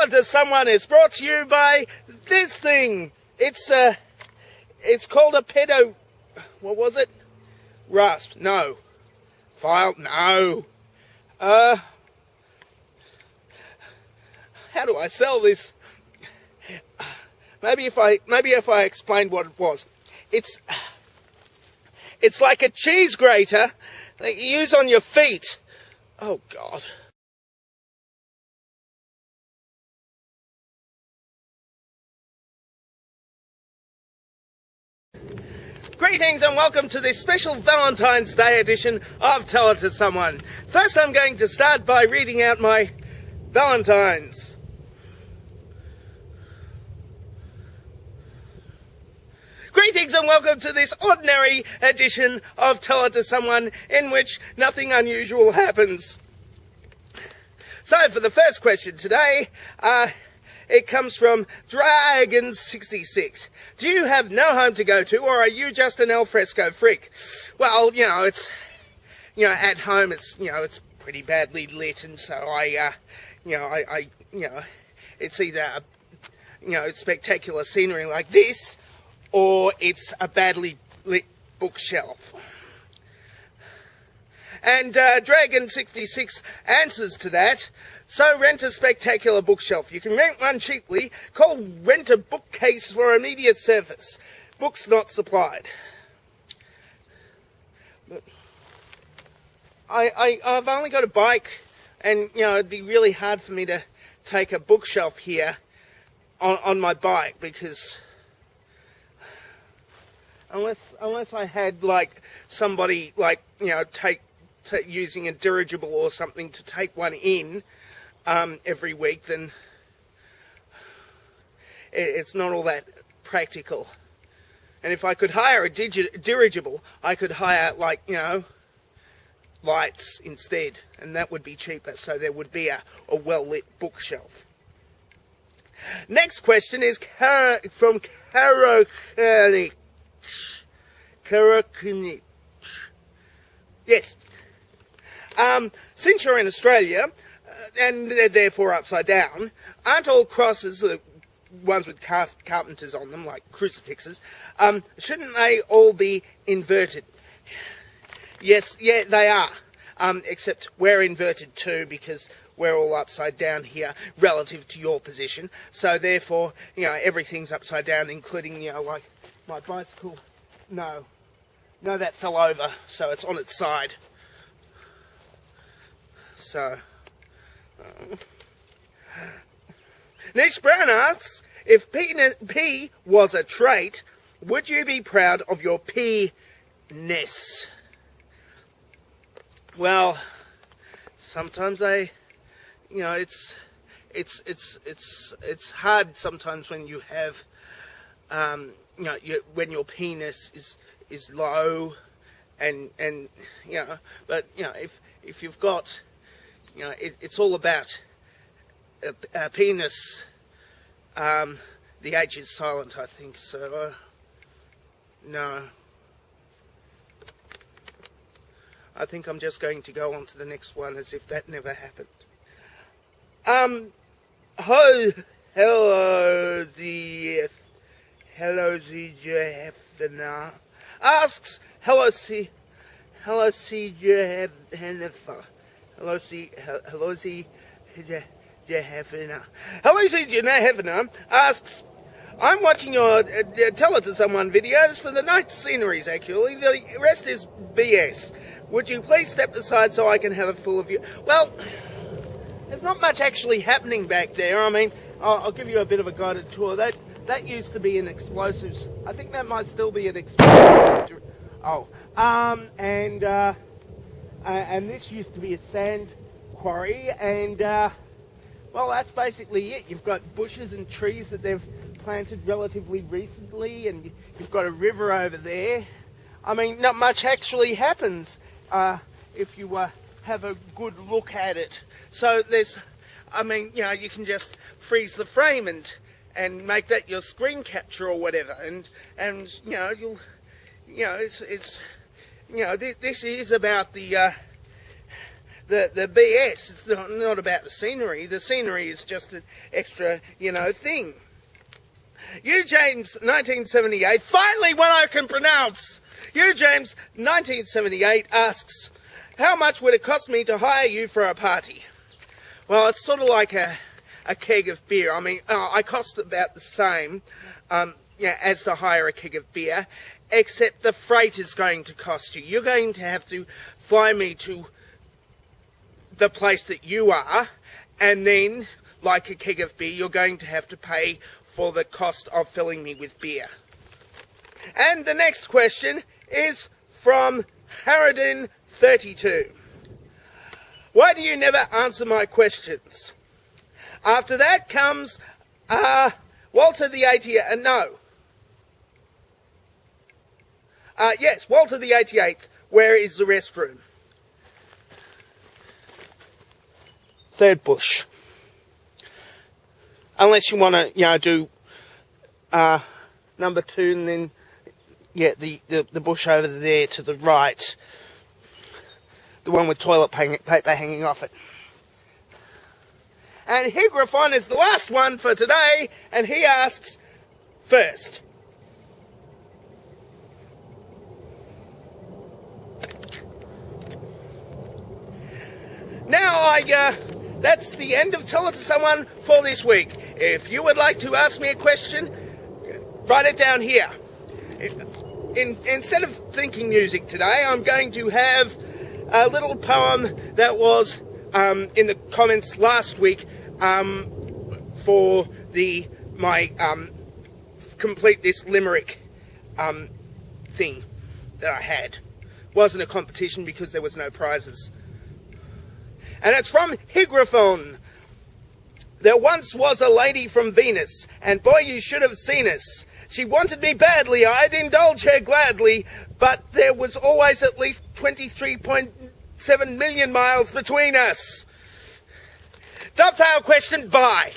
It to Someone is brought to you by this thing. It's called a pedo... What was it? Rasp. No. File. No. How do I sell this? Maybe if I explained what it was. It's like a cheese grater that you use on your feet. Oh, God. Greetings and welcome to this special Valentine's Day edition of Tell It to Someone. First, I'm going to start by reading out my Valentines. Greetings and welcome to this ordinary edition of Tell It to Someone in which nothing unusual happens. So for the first question today, it comes from Dragon66. Do you have no home to go to, or are you just an alfresco freak? Well, it's, at home it's pretty badly lit, and so it's either, spectacular scenery like this, or it's a badly lit bookshelf. And Dragon66 answers to that. So rent a spectacular bookshelf. You can rent one cheaply. Call Rent a Bookcase for immediate service. Books not supplied. But I've only got a bike, and it'd be really hard for me to take a bookshelf here on my bike, because unless I had somebody using a dirigible or something to take one in every week, then it's not all that practical. And if I could hire a dirigible, I could hire lights instead, and that would be cheaper, so there would be a well-lit bookshelf. Next question is from Karakunich. Yes. Since you're in Australia, and they're therefore upside down, aren't all crosses, the ones with carpenters on them, like crucifixes, shouldn't they all be inverted? Yes, yeah, they are. Except we're inverted too, because we're all upside down here relative to your position. So therefore, everything's upside down, including, like my bicycle. No, that fell over, so it's on its side. So, Nish Brown asks, if P was a trait, would you be proud of your P-ness? Well, sometimes it's hard sometimes when you have, when your penis is low, and but if you've got, it's all about penis. The H is silent, I think, so no. I think I'm just going to go on to the next one as if that never happened. Hello, the Jehefna asks, hello, Jehefna asks, I'm watching your Tell It to Someone videos for the night sceneries, actually. The rest is BS. Would you please step aside so I can have a full view? Well, there's not much actually happening back there. I mean, I'll give you a bit of a guided tour. That used to be an explosives. I think that might still be an explosives. Oh, and this used to be a sand quarry, and well, that's basically it. You've got bushes and trees that they've planted relatively recently, and you've got a river over there. I mean, not much actually happens if you have a good look at it. So there's, I mean, you can just freeze the frame and make that your screen capture or whatever, and you'll, it's this is about the the BS. It's not about the scenery. The scenery is just an extra, thing. You, James, 1978, finally one I can pronounce. You, James, 1978, asks, how much would it cost me to hire you for a party? Well, it's sort of like a keg of beer. I mean, I cost about the same as to hire a keg of beer, except the freight is going to cost you. You're going to have to fly me to the place that you are, and then, like a keg of beer, you're going to have to pay for the cost of filling me with beer. And the next question is from Harridan32. Why do you never answer my questions? After that comes Walter the 88th. No. Yes, Walter the 88th. Where is the restroom? Third bush. Unless you want to, do number 2 and then, the bush over there to the right. The one with toilet paper hanging off it. And Higraphon is the last one for today, and he asks first. Now that's the end of Tell It to Someone for this week. If you would like to ask me a question, write it down here. Instead of thinking music today, I'm going to have a little poem that was in the comments last week for my complete this limerick thing that I had. Wasn't a competition because there was no prizes. And it's from Higraphon. There once was a lady from Venus, and boy, you should have seen us. She wanted me badly, I'd indulge her gladly, but there was always at least 23.7 million miles between us. Dovetail question, bye.